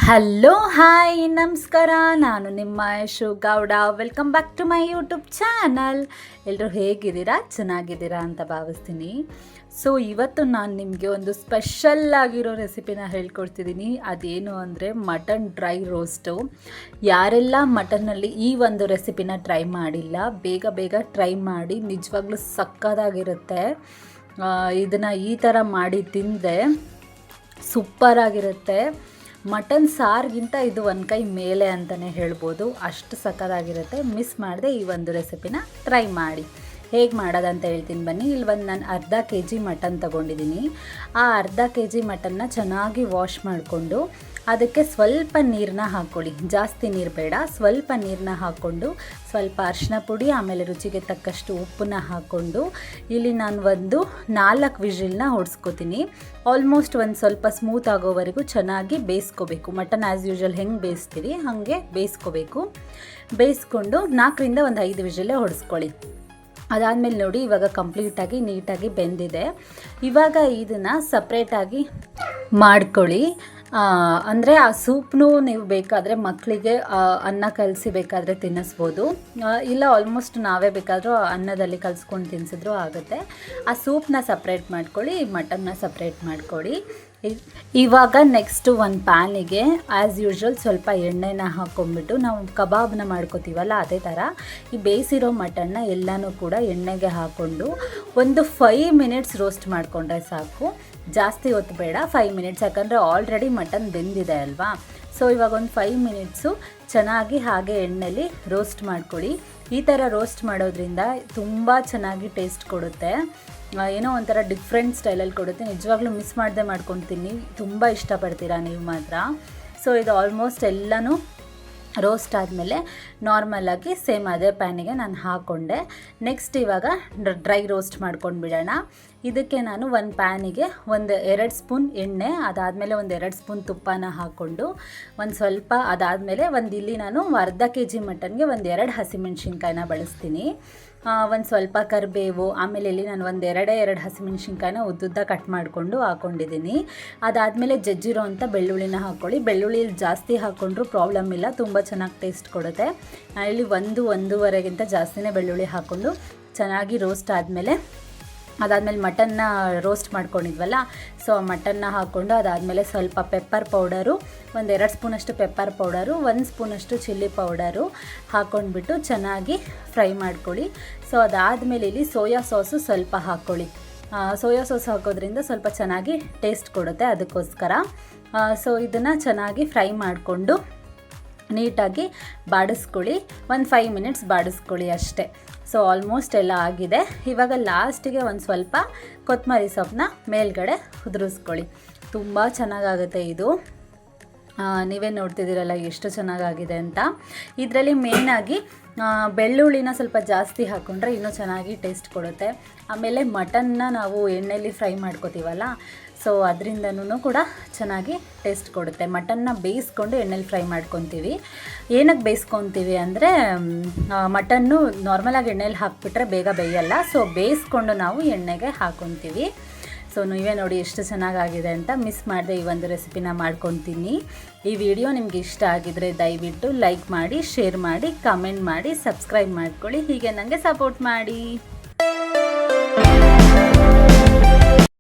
Hello hi ನಮಸ್ಕಾರ. ನಾನು ನಿಮ್ಮ Yashu Gowda. Welcome back to my YouTube channel. ಎಲ್ಲರೂ ಹೇಗಿದ್ದೀರಾ? ಚೆನ್ನಾಗಿದ್ದೀರಾ ಅಂತ ಭಾವಿಸ್ತೀನಿ. ಸೊ ಇವತ್ತು ನಾನು ನಿಮಗೆ ಒಂದು ಸ್ಪೆಷಲ್ ಆಗಿರೋ ರೆಸಿಪಿನ ಹೇಳ್ಕೊಡ್ತಿದ್ದೀನಿ. ಅದೇನು ಅಂದರೆ ಮಟನ್ ಡ್ರೈ ರೋಸ್ಟು. ಯಾರೆಲ್ಲ ಮಟನ್ನಲ್ಲಿ ಈ ಒಂದು ರೆಸಿಪಿನ ಟ್ರೈ ಮಾಡಿಲ್ಲ, ಬೇಗ ಟ್ರೈ ಮಾಡಿ. ನಿಜವಾಗ್ಲೂ ಸಕ್ಕತ್ತಾಗಿರುತ್ತೆ. ಇದನ್ನು ಈ ಥರ ಮಾಡಿ ತಿಂದರೆ ಸೂಪರಾಗಿರುತ್ತೆ. ಮಟನ್ ಸಾರಿಗಿಂತ ಇದು ಒಂದು ಕೈ ಮೇಲೆ ಅಂತಲೇ ಹೇಳ್ಬೋದು, ಅಷ್ಟು ಸಕ್ಕತ್ತಾಗಿರುತ್ತೆ. ಮಿಸ್ ಮಾಡದೆ ಈ ಒಂದು ರೆಸಿಪಿನ ಟ್ರೈ ಮಾಡಿ. ಹೇಗೆ ಮಾಡೋದಂತ ಹೇಳ್ತೀನಿ ಬನ್ನಿ. ಇಲ್ಲಿ ನಾನು ಅರ್ಧ ಕೆ ಜಿ ಮಟನ್ ತೊಗೊಂಡಿದ್ದೀನಿ. ಆ ಅರ್ಧ ಕೆ ಜಿ ಮಟನ್ನ ಚೆನ್ನಾಗಿ ವಾಶ್ ಮಾಡಿಕೊಂಡು ಅದಕ್ಕೆ ಸ್ವಲ್ಪ ನೀರನ್ನ ಹಾಕ್ಕೊಳ್ಳಿ. ಜಾಸ್ತಿ ನೀರು ಬೇಡ, ಸ್ವಲ್ಪ ನೀರನ್ನ ಹಾಕ್ಕೊಂಡು ಸ್ವಲ್ಪ ಅರಿಶಿನ ಪುಡಿ, ಆಮೇಲೆ ರುಚಿಗೆ ತಕ್ಕಷ್ಟು ಉಪ್ಪನ್ನ ಹಾಕ್ಕೊಂಡು ಇಲ್ಲಿ ನಾನು ಒಂದು 4 ವಿಷಿಲ್ನ ಹೊಡ್ಸ್ಕೊತೀನಿ. ಆಲ್ಮೋಸ್ಟ್ ಒಂದು ಸ್ವಲ್ಪ ಸ್ಮೂತ್ ಆಗೋವರೆಗೂ ಚೆನ್ನಾಗಿ ಬೇಯಿಸ್ಕೋಬೇಕು. ಮಟನ್ ಆ್ಯಸ್ ಯೂಶುವಲ್ ಹೆಂಗೆ ಬೇಯಿಸ್ತೀವಿ ಹಾಗೆ ಬೇಯಿಸ್ಕೋಬೇಕು. ಬೇಯಿಸ್ಕೊಂಡು 4ರಿಂದ ಒಂದು 5 ವಿಷಿಲೇ ಹೊಡೆಸ್ಕೊಳ್ಳಿ. ಅದಾದಮೇಲೆ ನೋಡಿ, ಇವಾಗ ಕಂಪ್ಲೀಟಾಗಿ ನೀಟಾಗಿ ಬೆಂದಿದೆ. ಇವಾಗ ಇದನ್ನು ಸಪ್ರೇಟಾಗಿ ಮಾಡ್ಕೊಳ್ಳಿ. ಅಂದರೆ ಆ ಸೂಪ್ನೂ ನೀವು ಬೇಕಾದರೆ ಮಕ್ಕಳಿಗೆ ಅನ್ನ ಕಲಸಿ ಬೇಕಾದರೆ ತಿನ್ನಿಸ್ಬೋದು, ಇಲ್ಲ ಆಲ್ಮೋಸ್ಟ್ ನಾವೇ ಬೇಕಾದರೂ ಅನ್ನದಲ್ಲಿ ಕಲಿಸ್ಕೊಂಡು ತಿನ್ನಿಸಿದ್ರೂ ಆಗುತ್ತೆ. ಆ ಸೂಪ್ನ ಸಪ್ರೇಟ್ ಮಾಡ್ಕೊಳ್ಳಿ, ಮಟನ್ನ ಸಪ್ರೇಟ್ ಮಾಡ್ಕೊಳ್ಳಿ. ಇವಾಗ ನೆಕ್ಸ್ಟು ಒಂದು ಪ್ಯಾನಿಗೆ ಆ್ಯಸ್ ಯೂಶ್ವಲ್ ಸ್ವಲ್ಪ ಎಣ್ಣೆನ ಹಾಕ್ಕೊಂಡ್ಬಿಟ್ಟು ನಾವು ಕಬಾಬ್ನ ಮಾಡ್ಕೋತೀವಲ್ಲ ಅದೇ ಥರ ಈ ಬೇಯಿಸಿರೋ ಮಟನ್ನ ಎಲ್ಲನೂ ಕೂಡ ಎಣ್ಣೆಗೆ ಹಾಕ್ಕೊಂಡು ಒಂದು 5 ಮಿನಿಟ್ಸ್ ರೋಸ್ಟ್ ಮಾಡಿಕೊಂಡ್ರೆ ಸಾಕು. ಜಾಸ್ತಿ ಹೊತ್ತು ಬೇಡ, 5 ಮಿನಿಟ್ಸ್, ಯಾಕಂದರೆ ಆಲ್ರೆಡಿ ಮಟನ್ ಬೆಂದಿದೆ ಅಲ್ವಾ. ಸೊ ಇವಾಗ ಒಂದು 5 ಮಿನಿಟ್ಸು ಚೆನ್ನಾಗಿ ಹಾಗೆ ಎಣ್ಣೆಲಿ ರೋಸ್ಟ್ ಮಾಡ್ಕೊಳ್ಳಿ. ಈ ಥರ ರೋಸ್ಟ್ ಮಾಡೋದ್ರಿಂದ ತುಂಬ ಚೆನ್ನಾಗಿ ಟೇಸ್ಟ್ ಕೊಡುತ್ತೆ. ಏನೋ ಒಂಥರ ಡಿಫ್ರೆಂಟ್ ಸ್ಟೈಲಲ್ಲಿ ಕೊಡುತ್ತೆ. ನಿಜವಾಗ್ಲೂ ಮಿಸ್ ಮಾಡದೆ ಮಾಡ್ಕೊತೀನಿ, ತುಂಬ ಇಷ್ಟಪಡ್ತೀರಾ ನೀವು ಮಾತ್ರ. ಸೊ ಇದು ಆಲ್ಮೋಸ್ಟ್ ಎಲ್ಲನೂ ರೋಸ್ಟ್ ಆದಮೇಲೆ ನಾರ್ಮಲಾಗಿ ಸೇಮ್ ಅದೇ ಪ್ಯಾನಿಗೆ ನಾನು ಹಾಕ್ಕೊಂಡೆ. ನೆಕ್ಸ್ಟ್ ಇವಾಗ ಡ್ರೈ ರೋಸ್ಟ್ ಮಾಡ್ಕೊಂಡು ಬಿಡೋಣ. ಇದಕ್ಕೆ ನಾನು ಒಂದು ಪ್ಯಾನಿಗೆ 2 ಸ್ಪೂನ್ ಎಣ್ಣೆ, ಅದಾದಮೇಲೆ 2 ಸ್ಪೂನ್ ತುಪ್ಪನ ಹಾಕ್ಕೊಂಡು ಒಂದು ಸ್ವಲ್ಪ, ಅದಾದಮೇಲೆ ಇಲ್ಲಿ ನಾನು ಅರ್ಧ ಕೆ ಜಿ ಮಟನ್ಗೆ 2 ಹಸಿಮೆಣ್ಸಿನ್ಕಾಯಿನ ಬಳಸ್ತೀನಿ. ಒಂದು ಸ್ವಲ್ಪ ಕರಿಬೇವು, ಆಮೇಲೆ ಇಲ್ಲಿ ನಾನು 2 ಹಸಿಮೆಣ್ಸಿನ್ಕಾಯಿನ ಉದ್ದುದ್ದ ಕಟ್ ಮಾಡಿಕೊಂಡು ಹಾಕ್ಕೊಂಡಿದ್ದೀನಿ. ಅದಾದಮೇಲೆ ಜಜ್ಜಿರೋ ಅಂಥ ಬೆಳ್ಳುಳ್ಳಿನ ಹಾಕ್ಕೊಳ್ಳಿ. ಬೆಳ್ಳುಳ್ಳಿ ಜಾಸ್ತಿ ಹಾಕ್ಕೊಂಡ್ರೂ ಪ್ರಾಬ್ಲಮ್ ಇಲ್ಲ, ತುಂಬ ಚೆನ್ನಾಗಿ ಟೇಸ್ಟ್ ಕೊಡುತ್ತೆ. ಇಲ್ಲಿ 1-1.5ಗಿಂತ ಜಾಸ್ತಿನೇ ಬೆಳ್ಳುಳ್ಳಿ ಹಾಕ್ಕೊಂಡು ಚೆನ್ನಾಗಿ ರೋಸ್ಟ್ ಆದಮೇಲೆ ಅದಾದಮೇಲೆ ಮಟನ್ನ ರೋಸ್ಟ್ ಮಾಡ್ಕೊಂಡಿದ್ವಲ್ಲ, ಸೊ ಮಟನ್ನ ಹಾಕ್ಕೊಂಡು ಅದಾದಮೇಲೆ ಸ್ವಲ್ಪ ಪೆಪ್ಪರ್ ಪೌಡರು, 2 ಸ್ಪೂನಷ್ಟು ಪೆಪ್ಪರ್ ಪೌಡರು, 1 ಸ್ಪೂನಷ್ಟು ಚಿಲ್ಲಿ ಪೌಡರು ಹಾಕ್ಕೊಂಡ್ಬಿಟ್ಟು ಚೆನ್ನಾಗಿ ಫ್ರೈ ಮಾಡ್ಕೊಳ್ಳಿ. ಸೊ ಅದಾದಮೇಲೆ ಇಲ್ಲಿ ಸೋಯಾ ಸಾಸು ಸ್ವಲ್ಪ ಹಾಕ್ಕೊಳ್ಳಿ. ಸೋಯಾ ಸಾಸ್ ಹಾಕೋದ್ರಿಂದ ಸ್ವಲ್ಪ ಚೆನ್ನಾಗಿ ಟೇಸ್ಟ್ ಕೊಡುತ್ತೆ, ಅದಕ್ಕೋಸ್ಕರ. ಸೊ ಇದನ್ನು ಚೆನ್ನಾಗಿ ಫ್ರೈ ಮಾಡಿಕೊಂಡು ನೀಟಾಗಿ ಬಾಡಿಸ್ಕೊಳ್ಳಿ. ಒಂದು 5 ಮಿನಿಟ್ಸ್ ಬಾಡಿಸ್ಕೊಳ್ಳಿ ಅಷ್ಟೇ. ಸೊ ಆಲ್ಮೋಸ್ಟ್ ಎಲ್ಲ ಆಗಿದೆ. ಇವಾಗ ಲಾಸ್ಟಿಗೆ ಒಂದು ಸ್ವಲ್ಪ ಕೊತ್ತಂಬರಿ ಸೊಪ್ಪನ್ನ ಮೇಲ್ಗಡೆ ಉದುರಿಸ್ಕೊಳ್ಳಿ. ತುಂಬ ಚೆನ್ನಾಗಾಗುತ್ತೆ ಇದು. ನೀವೇ ನೋಡ್ತಿದ್ದೀರಲ್ಲ ಎಷ್ಟು ಚೆನ್ನಾಗಾಗಿದೆ ಅಂತ. ಇದರಲ್ಲಿ ಮೇಯ್ನಾಗಿ ಬೆಳ್ಳುಳ್ಳಿನ ಸ್ವಲ್ಪ ಜಾಸ್ತಿ ಹಾಕ್ಕೊಂಡ್ರೆ ಇನ್ನೂ ಚೆನ್ನಾಗಿ ಟೇಸ್ಟ್ ಕೊಡುತ್ತೆ. ಆಮೇಲೆ ಮಟನ್ನ ನಾವು ಎಣ್ಣೆಯಲ್ಲಿ ಫ್ರೈ ಮಾಡ್ಕೋತೀವಲ್ಲ, ಸೊ ಅದರಿಂದನೂ ಕೂಡ ಚೆನ್ನಾಗಿ ಟೇಸ್ಟ್ ಕೊಡುತ್ತೆ. ಮಟನ್ನ ಬೇಯಿಸ್ಕೊಂಡು ಎಣ್ಣೆಲಿ ಫ್ರೈ ಮಾಡ್ಕೊತೀವಿ. ಏನಕ್ಕೆ ಬೇಯಿಸ್ಕೊತೀವಿ ಅಂದರೆ ಮಟನ್ನು ನಾರ್ಮಲಾಗಿ ಎಣ್ಣೆಲಿ ಹಾಕಿಬಿಟ್ರೆ ಬೇಗ ಬೇಯಲ್ಲ, ಸೊ ಬೇಯಿಸ್ಕೊಂಡು ನಾವು ಎಣ್ಣೆಗೆ ಹಾಕ್ಕೊತೀವಿ. ಸೊ ನೀವೇ ನೋಡಿ ಎಷ್ಟು ಚೆನ್ನಾಗಾಗಿದೆ ಅಂತ. ಮಿಸ್ ಮಾಡದೆ ಈ ಒಂದು ರೆಸಿಪಿನ ಮಾಡ್ಕೊತೀನಿ. ಈ ವಿಡಿಯೋ ನಿಮ್ಗೆ ಇಷ್ಟ ಆಗಿದರೆ ದಯವಿಟ್ಟು ಲೈಕ್ ಮಾಡಿ, ಶೇರ್ ಮಾಡಿ, ಕಮೆಂಟ್ ಮಾಡಿ, ಸಬ್ಸ್ಕ್ರೈಬ್ ಮಾಡ್ಕೊಳ್ಳಿ. ಹೀಗೆ ನನಗೆ ಸಪೋರ್ಟ್ ಮಾಡಿ.